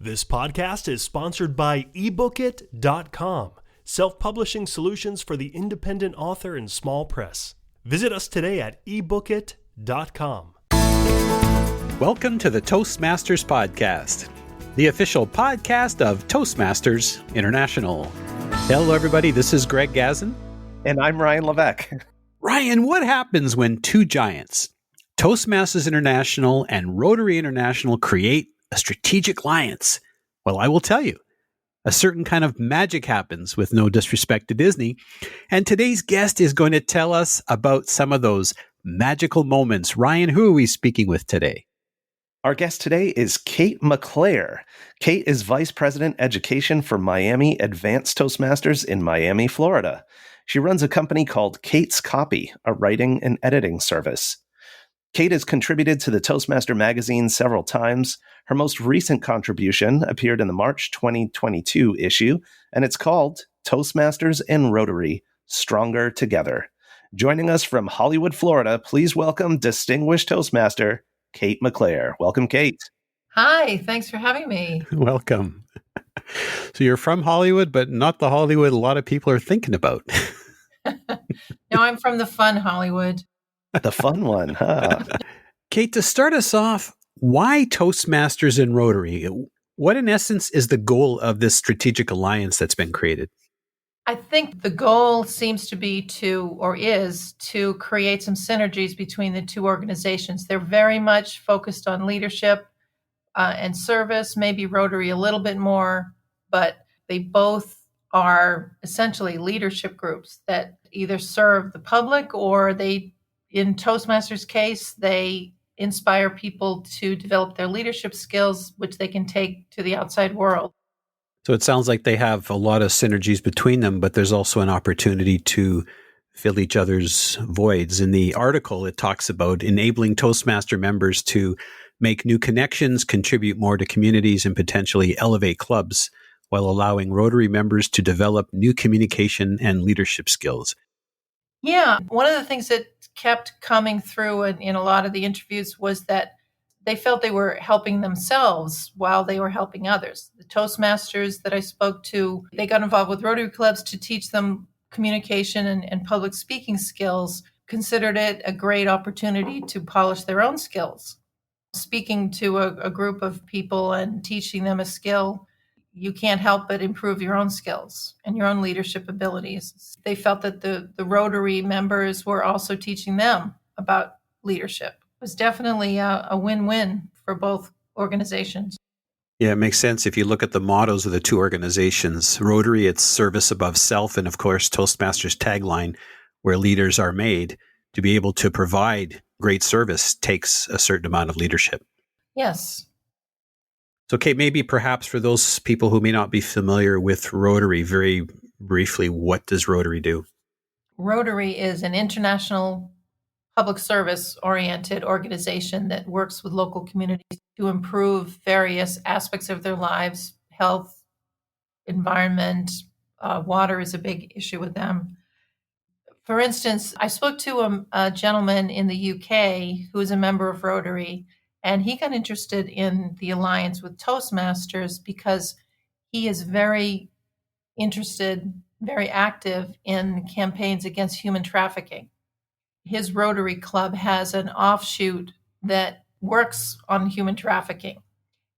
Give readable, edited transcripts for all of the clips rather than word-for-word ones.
This podcast is sponsored by ebookit.com, self-publishing solutions for the independent author and small press. Visit us today at ebookit.com. Welcome to the Toastmasters podcast, the official podcast of Toastmasters International. Hello, everybody. This is Greg Gazin. And I'm Ryan Levesque. Ryan, what happens when two giants, Toastmasters International and Rotary International, create a strategic alliance? Well, I will tell you, a certain kind of magic happens, with no disrespect to Disney. And today's guest is going to tell us about some of those magical moments. Ryan, who are we speaking with today? Our guest today is Kate McClare. Kate is Vice President Education for Miami Advanced Toastmasters in Miami, Florida. She runs a company called Kate's Copy, a writing and editing service. Kate has contributed to the Toastmaster magazine several times. Her most recent contribution appeared in the March 2022 issue, and it's called Toastmasters and Rotary, Stronger Together. Joining us from Hollywood, Florida, please welcome distinguished Toastmaster, Kate McClare. Welcome, Kate. Hi, thanks for having me. Welcome. So you're from Hollywood, but not the Hollywood a lot of people are thinking about. No, I'm from the fun Hollywood. The fun one, huh? Kate, to start us off, why Toastmasters and Rotary? What, in essence, is the goal of this strategic alliance that's been created? I think the goal seems to be to create some synergies between the two organizations. They're very much focused on leadership and service, maybe Rotary a little bit more, but they both are essentially leadership groups that either serve the public or in Toastmasters' case, they inspire people to develop their leadership skills, which they can take to the outside world. So it sounds like they have a lot of synergies between them, but there's also an opportunity to fill each other's voids. In the article, it talks about enabling Toastmaster members to make new connections, contribute more to communities, and potentially elevate clubs, while allowing Rotary members to develop new communication and leadership skills. Yeah, one of the things that kept coming through in a lot of the interviews was that they felt they were helping themselves while they were helping others. The Toastmasters that I spoke to, they got involved with Rotary clubs to teach them communication and public speaking skills, considered it a great opportunity to polish their own skills. Speaking to a group of people and teaching them a skill, you can't help but improve your own skills and your own leadership abilities. They felt that the Rotary members were also teaching them about leadership. It was definitely a win-win for both organizations. Yeah, it makes sense. If you look at the mottos of the two organizations, Rotary, it's service above self, and of course, Toastmasters' tagline, where leaders are made. To be able to provide great service takes a certain amount of leadership. Yes. So, Kate, maybe perhaps for those people who may not be familiar with Rotary, very briefly, what does Rotary do? Rotary is an international public service-oriented organization that works with local communities to improve various aspects of their lives, health, environment. Water is a big issue with them. For instance, I spoke to a gentleman in the UK who is a member of Rotary, and he got interested in the alliance with Toastmasters because he is very interested, very active in campaigns against human trafficking. His Rotary Club has an offshoot that works on human trafficking.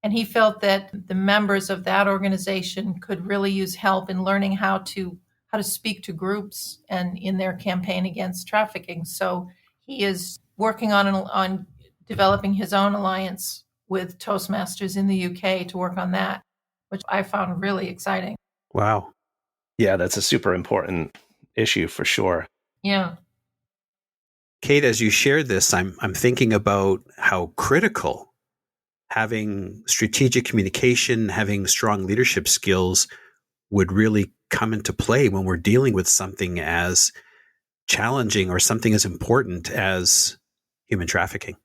And he felt that the members of that organization could really use help in learning how to speak to groups and in their campaign against trafficking. So he is working on developing his own alliance with Toastmasters in the UK to work on that, which I found really exciting. Wow. Yeah, that's a super important issue for sure. Yeah. Kate, as you shared this, I'm thinking about how critical having strategic communication, having strong leadership skills would really come into play when we're dealing with something as challenging or something as important as human trafficking.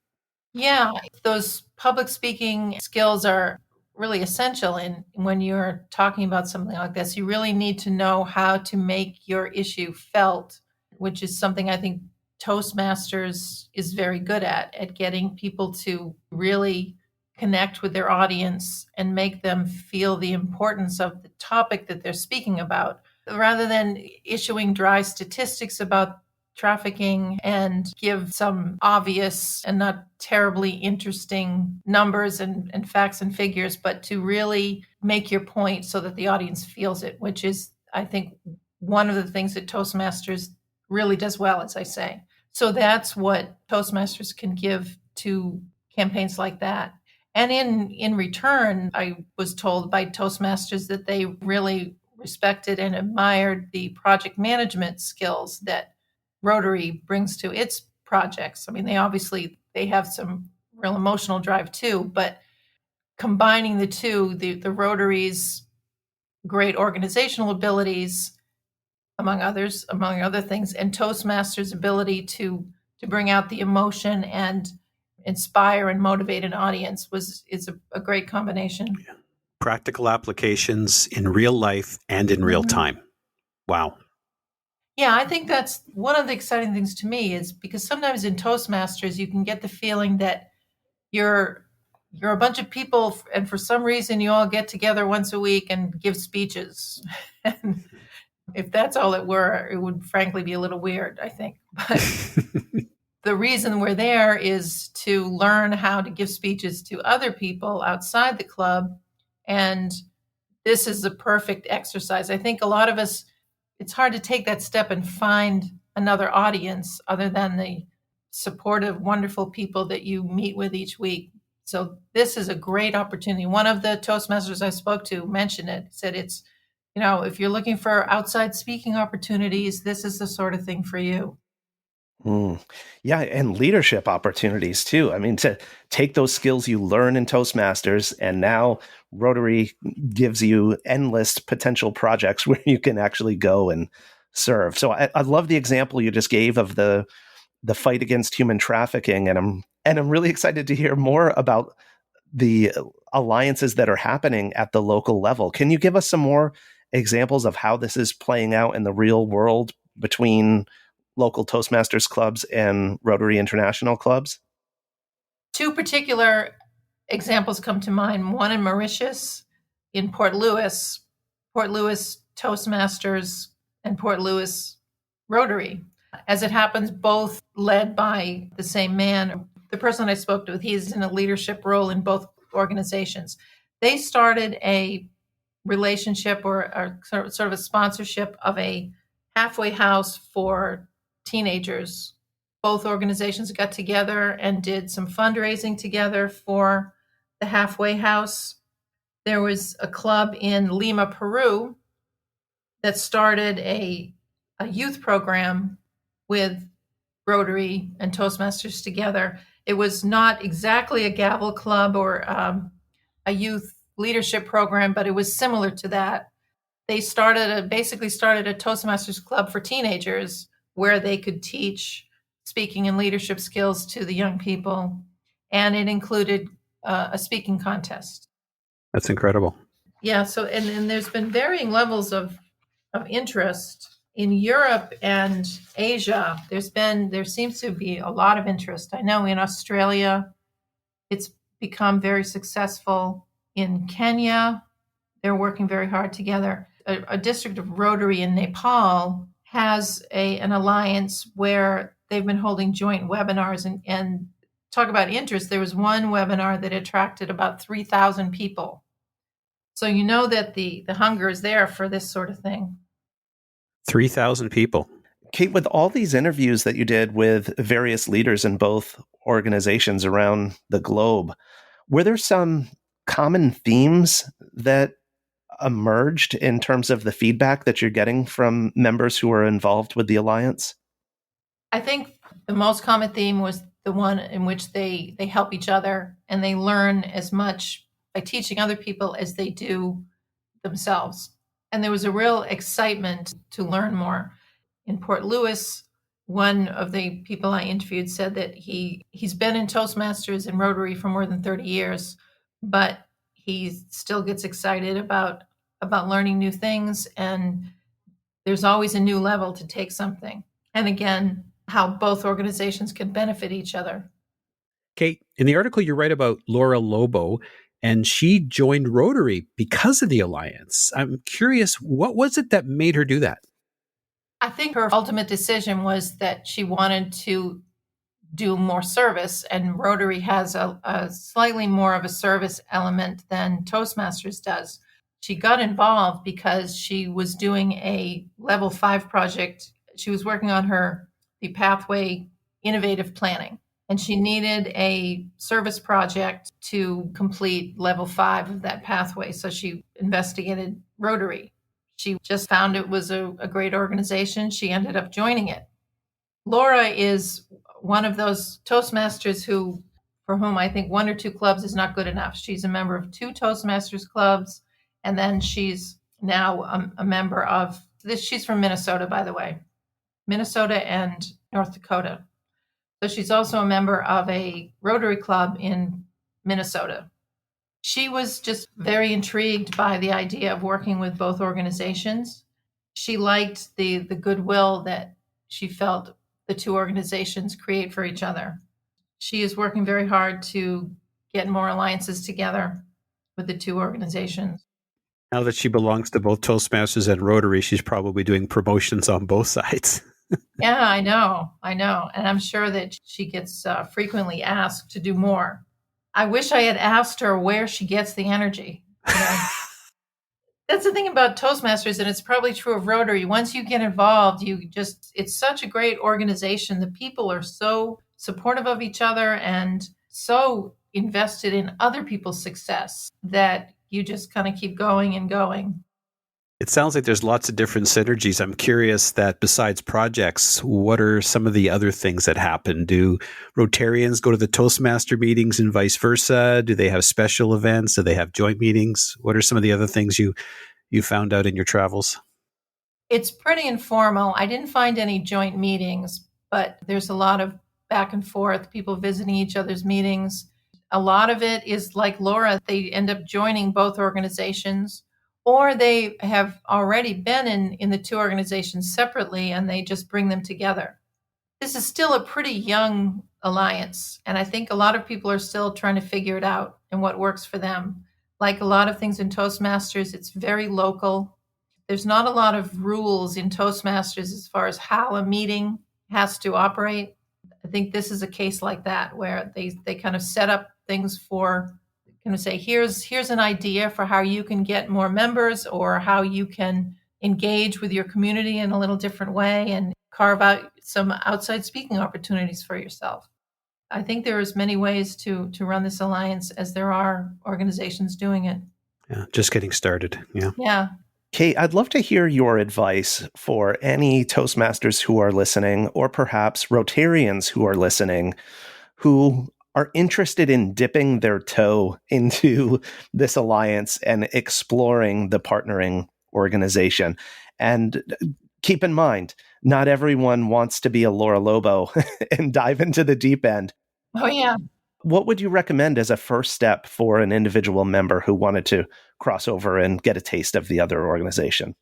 Yeah, those public speaking skills are really essential. And when you're talking about something like this, you really need to know how to make your issue felt, which is something I think Toastmasters is very good at getting people to really connect with their audience and make them feel the importance of the topic that they're speaking about, rather than issuing dry statistics about trafficking and give some obvious and not terribly interesting numbers and facts and figures, but to really make your point so that the audience feels it, which is, I think, one of the things that Toastmasters really does well, as I say. So that's what Toastmasters can give to campaigns like that. And in return, I was told by Toastmasters that they really respected and admired the project management skills that Rotary brings to its projects. I mean, they have some real emotional drive too, but combining the two, the Rotary's great organizational abilities, among other things, and Toastmasters' ability to bring out the emotion and inspire and motivate an audience is a great combination. Yeah. Practical applications in real life and in real time. Wow. Yeah, I think that's one of the exciting things to me, is because sometimes in Toastmasters, you can get the feeling that you're a bunch of people, and for some reason you all get together once a week and give speeches. And if that's all it were, it would frankly be a little weird, I think. But the reason we're there is to learn how to give speeches to other people outside the club. And this is a perfect exercise. I think a lot of us, it's hard to take that step and find another audience other than the supportive, wonderful people that you meet with each week. So this is a great opportunity. One of the Toastmasters I spoke to mentioned it, said it's, if you're looking for outside speaking opportunities, this is the sort of thing for you. Yeah, and leadership opportunities too. I mean, to take those skills you learn in Toastmasters, and now Rotary gives you endless potential projects where you can actually go and serve. So I love the example you just gave of the fight against human trafficking, and I'm really excited to hear more about the alliances that are happening at the local level. Can you give us some more examples of how this is playing out in the real world between local Toastmasters clubs and Rotary International clubs? Two particular examples come to mind. One in Mauritius, in Port Louis Toastmasters and Port Louis Rotary. As it happens, both led by the same man. The person I spoke to, he's in a leadership role in both organizations. They started a relationship or sort of a sponsorship of a halfway house for teenagers. Both organizations got together and did some fundraising together for the halfway house. There was a club in Lima, Peru that started a youth program with Rotary and Toastmasters together. It was not exactly a gavel club or a youth leadership program, but it was similar to that. They basically started a Toastmasters club for teenagers where they could teach speaking and leadership skills to the young people. And it included a speaking contest. That's incredible. Yeah. So, and there's been varying levels of interest in Europe and Asia. There seems to be a lot of interest. I know in Australia, it's become very successful. In Kenya, they're working very hard together. A district of Rotary in Nepal has an alliance where they've been holding joint webinars and talk about interest. There was one webinar that attracted about 3,000 people. So you know that the hunger is there for this sort of thing. 3,000 people. Kate, with all these interviews that you did with various leaders in both organizations around the globe, were there some common themes that emerged in terms of the feedback that you're getting from members who are involved with the alliance? I think the most common theme was the one in which they help each other and they learn as much by teaching other people as they do themselves. And there was a real excitement to learn more. In Port Louis, one of the people I interviewed said that he's been in Toastmasters and Rotary for more than 30 years, but he still gets excited about learning new things, and there's always a new level to take something. And again, how both organizations can benefit each other. Kate, in the article you write about Laura Lobo, and she joined Rotary because of the alliance. I'm curious, what was it that made her do that? I think her ultimate decision was that she wanted to do more service, and Rotary has a slightly more of a service element than Toastmasters does. She got involved because she was doing a level 5 project. She was working on the pathway innovative planning, and she needed a service project to complete level 5 of that pathway. So she investigated Rotary. She just found it was a great organization. She ended up joining it. Laura is one of those Toastmasters for whom I think 1 or 2 clubs is not good enough. She's a member of 2 Toastmasters clubs, and then she's now a member of this. She's from Minnesota, by the way, Minnesota and North Dakota. So she's also a member of a Rotary club in Minnesota. She was just very intrigued by the idea of working with both organizations. She liked the goodwill that she felt the 2 organizations create for each other. She is working very hard to get more alliances together with the 2 organizations. Now that she belongs to both Toastmasters and Rotary, she's probably doing promotions on both sides. Yeah, I know. And I'm sure that she gets frequently asked to do more. I wish I had asked her where she gets the energy. You know? That's the thing about Toastmasters, and it's probably true of Rotary. Once you get involved, it's such a great organization. The people are so supportive of each other and so invested in other people's success that you just kind of keep going and going. It sounds like there's lots of different synergies. I'm curious that besides projects, what are some of the other things that happen? Do Rotarians go to the Toastmaster meetings and vice versa? Do they have special events? Do they have joint meetings? What are some of the other things you found out in your travels? It's pretty informal. I didn't find any joint meetings, but there's a lot of back and forth, people visiting each other's meetings. A lot of it is like Laura, they end up joining both organizations, or they have already been in the 2 organizations separately and they just bring them together. This is still a pretty young alliance, and I think a lot of people are still trying to figure it out and what works for them. Like a lot of things in Toastmasters, it's very local. There's not a lot of rules in Toastmasters as far as how a meeting has to operate. I think this is a case like that where they kind of set up things for kind of say, here's an idea for how you can get more members or how you can engage with your community in a little different way and carve out some outside speaking opportunities for yourself. I think there is many ways to run this alliance as there are organizations doing it. Yeah, just getting started. Yeah. Yeah. Kate, I'd love to hear your advice for any Toastmasters who are listening, or perhaps Rotarians who are listening, who are interested in dipping their toe into this alliance and exploring the partnering organization. And keep in mind, not everyone wants to be a Laura Lobo and dive into the deep end. Oh, yeah. What would you recommend as a first step for an individual member who wanted to cross over and get a taste of the other organization?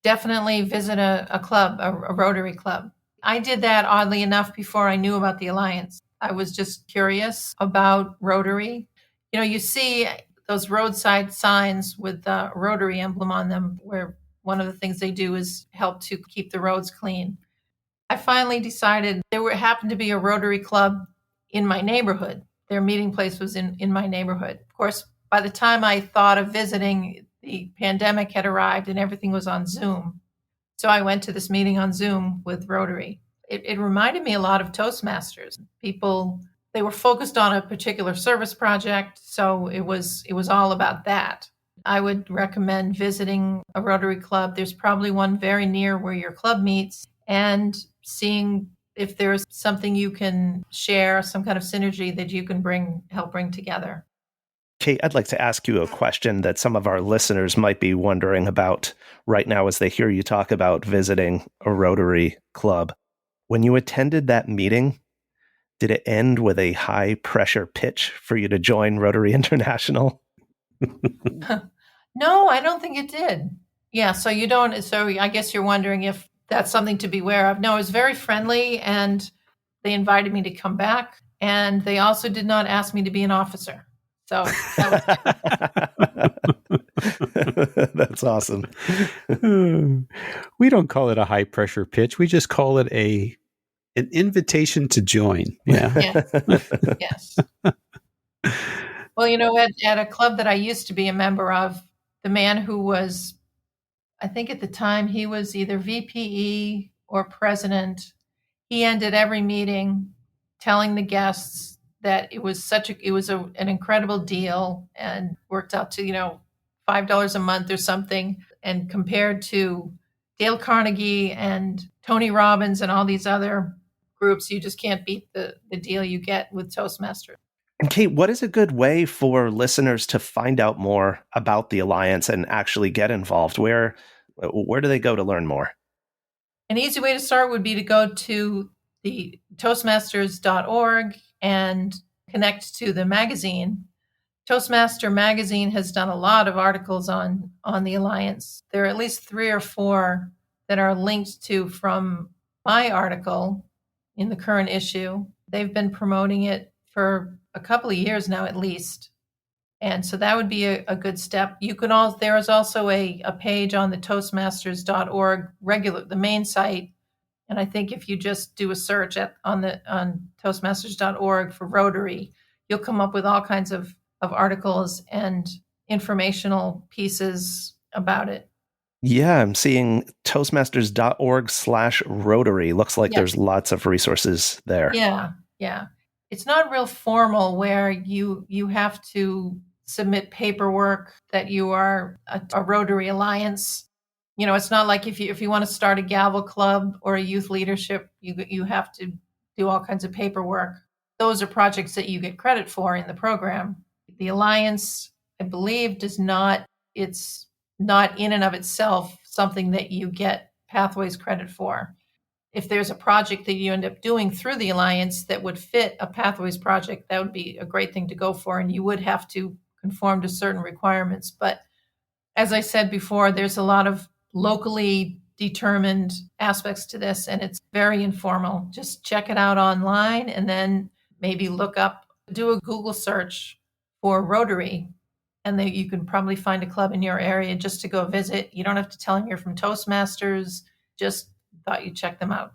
Definitely visit a club, a Rotary club. I did that, oddly enough, before I knew about the Alliance. I was just curious about Rotary. You know, you see those roadside signs with the Rotary emblem on them, where one of the things they do is help to keep the roads clean. I finally decided happened to be a Rotary club in my neighborhood. Their meeting place was in my neighborhood. Of course, by the time I thought of visiting, the pandemic had arrived and everything was on Zoom. So I went to this meeting on Zoom with Rotary. It reminded me a lot of Toastmasters. People, they were focused on a particular service project, so it was all about that. I would recommend visiting a Rotary club. There's probably one very near where your club meets, and seeing if there's something you can share, some kind of synergy that you can help bring together. Kate, I'd like to ask you a question that some of our listeners might be wondering about right now as they hear you talk about visiting a Rotary club. When you attended that meeting, did it end with a high pressure pitch for you to join Rotary International? No, I don't think it did. Yeah, so I guess you're wondering if that's something to be aware of. No, it was very friendly, and they invited me to come back. And they also did not ask me to be an officer. So that was That's awesome. We don't call it a high pressure pitch. We just call it an invitation to join. Yeah. Yes. Well, at a club that I used to be a member of, the man who was, I think at the time he was either VPE or president, he ended every meeting telling the guests that it was an incredible deal and worked out to, $5 a month or something. And compared to Dale Carnegie and Tony Robbins and all these other groups, you just can't beat the deal you get with Toastmasters. And Kate, what is a good way for listeners to find out more about the Alliance and actually get involved? Where do they go to learn more? An easy way to start would be to go to the Toastmasters.org and connect to the magazine. Toastmaster magazine has done a lot of articles on the Alliance. There are at least 3 or 4 that are linked to from my article in the current issue. They've been promoting it for a couple of years now, at least. And so that would be a good step. There is also a page on the Toastmasters.org the main site. And I think if you just do a search on Toastmasters.org for Rotary, you'll come up with all kinds of articles and informational pieces about it. Yeah, I'm seeing Toastmasters.org/Rotary. Looks like there's lots of resources there. Yeah. It's not real formal where you have to submit paperwork that you are a Rotary Alliance. It's not like if you want to start a gavel club or a youth leadership, you have to do all kinds of paperwork. Those are projects that you get credit for in the program. The Alliance, I believe, it's not in and of itself something that you get Pathways credit for. If there's a project that you end up doing through the Alliance that would fit a Pathways project, that would be a great thing to go for, and you would have to conform to certain requirements. But as I said before, there's a lot of locally determined aspects to this, and it's very informal. Just check it out online and then maybe do a Google search for Rotary, and then you can probably find a club in your area just to go visit. You don't have to tell them you're from Toastmasters. Just thought you'd check them out.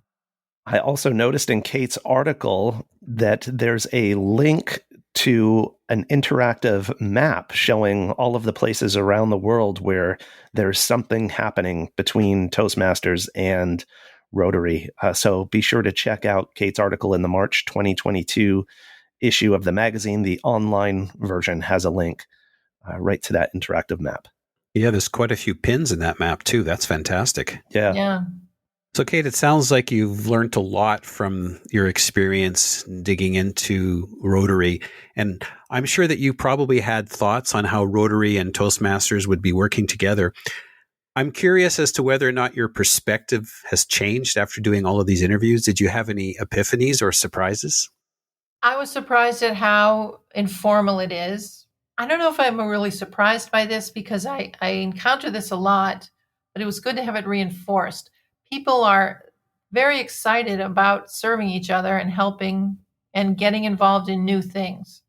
I also noticed in Kate's article that there's a link to an interactive map showing all of the places around the world where there's something happening between Toastmasters and Rotary. So be sure to check out Kate's article in the March 2022 issue of the magazine. The online version has a link right to that interactive map. Yeah, there's quite a few pins in that map too. That's fantastic. Yeah. So, Kate, it sounds like you've learned a lot from your experience digging into Rotary. And I'm sure that you probably had thoughts on how Rotary and Toastmasters would be working together. I'm curious as to whether or not your perspective has changed after doing all of these interviews. Did you have any epiphanies or surprises? I was surprised at how informal it is. I don't know if I'm really surprised by this because I encounter this a lot, but it was good to have it reinforced. People are very excited about serving each other and helping and getting involved in new things.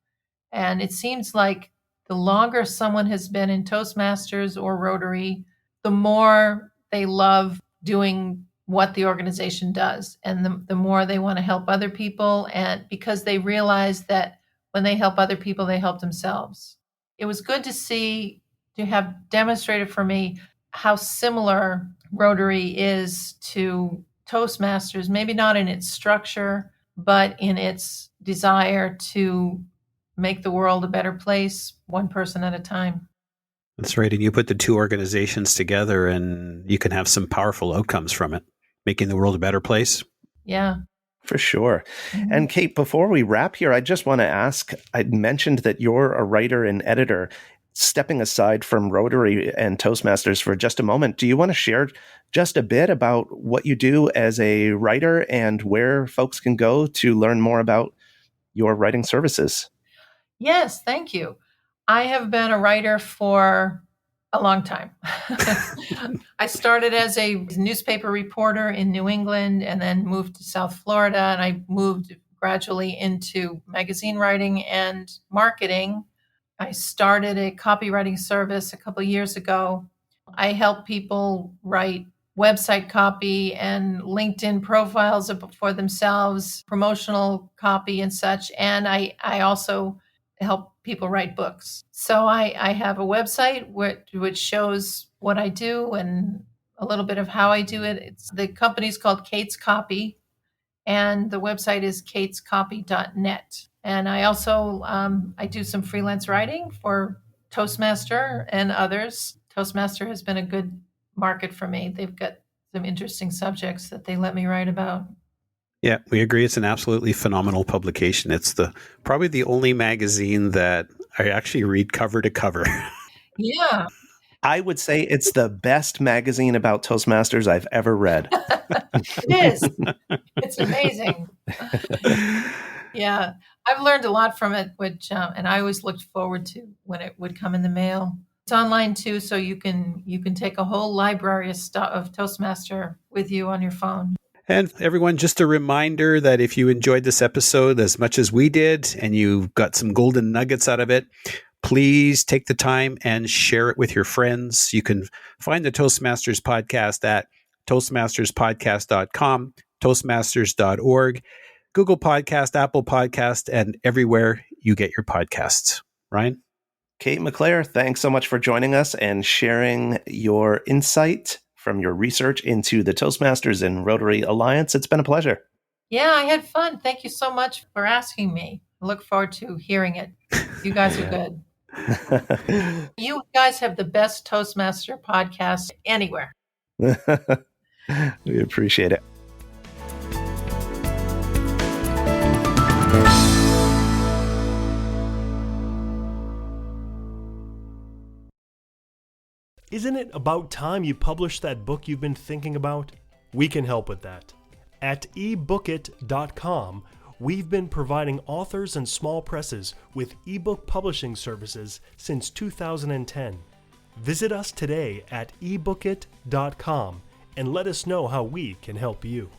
And it seems like the longer someone has been in Toastmasters or Rotary, the more they love doing what the organization does. And the more they want to help other people, and because they realize that when they help other people, they help themselves. It was good to have demonstrated for me how similar Rotary is to Toastmasters, maybe not in its structure, but in its desire to make the world a better place, one person at a time. That's right. And you put the two organizations together and you can have some powerful outcomes from it, making the world a better place. Yeah. For sure. Mm-hmm. And Kate, before we wrap here, I just want to ask, I mentioned that you're a writer and editor. Stepping aside from Rotary and Toastmasters for just a moment, do you want to share just a bit about what you do as a writer and where folks can go to learn more about your writing services? Yes, thank you. I have been a writer for a long time. I started as a newspaper reporter in New England and then moved to South Florida, and I moved gradually into magazine writing and marketing. I started a copywriting service a couple of years ago. I help people write website copy and LinkedIn profiles for themselves, promotional copy and such. And I also help people write books. So I have a website which shows what I do and a little bit of how I do it. The company's called Kate's Copy, and the website is katescopy.net. And I also I do some freelance writing for Toastmaster and others. Toastmaster has been a good market for me. They've got some interesting subjects that they let me write about. Yeah, we agree. It's an absolutely phenomenal publication. It's probably the only magazine that I actually read cover to cover. Yeah. I would say it's the best magazine about Toastmasters I've ever read. It is. It's amazing. Yeah. I've learned a lot from it, which and I always looked forward to when it would come in the mail. It's online too, so you can take a whole library of Toastmaster with you on your phone. And everyone, just a reminder that if you enjoyed this episode as much as we did and you got some golden nuggets out of it, please take the time and share it with your friends. You can find the Toastmasters podcast at toastmasterspodcast.com, toastmasters.org, Google Podcast, Apple Podcast, and everywhere you get your podcasts. Ryan? Kate McClare, thanks so much for joining us and sharing your insight from your research into the Toastmasters and Rotary Alliance. It's been a pleasure. Yeah, I had fun. Thank you so much for asking me. I look forward to hearing it. You guys are good. You guys have the best Toastmaster podcast anywhere. We appreciate it. Isn't it about time you published that book you've been thinking about? We can help with that. At ebookit.com, we've been providing authors and small presses with ebook publishing services since 2010. Visit us today at ebookit.com and let us know how we can help you.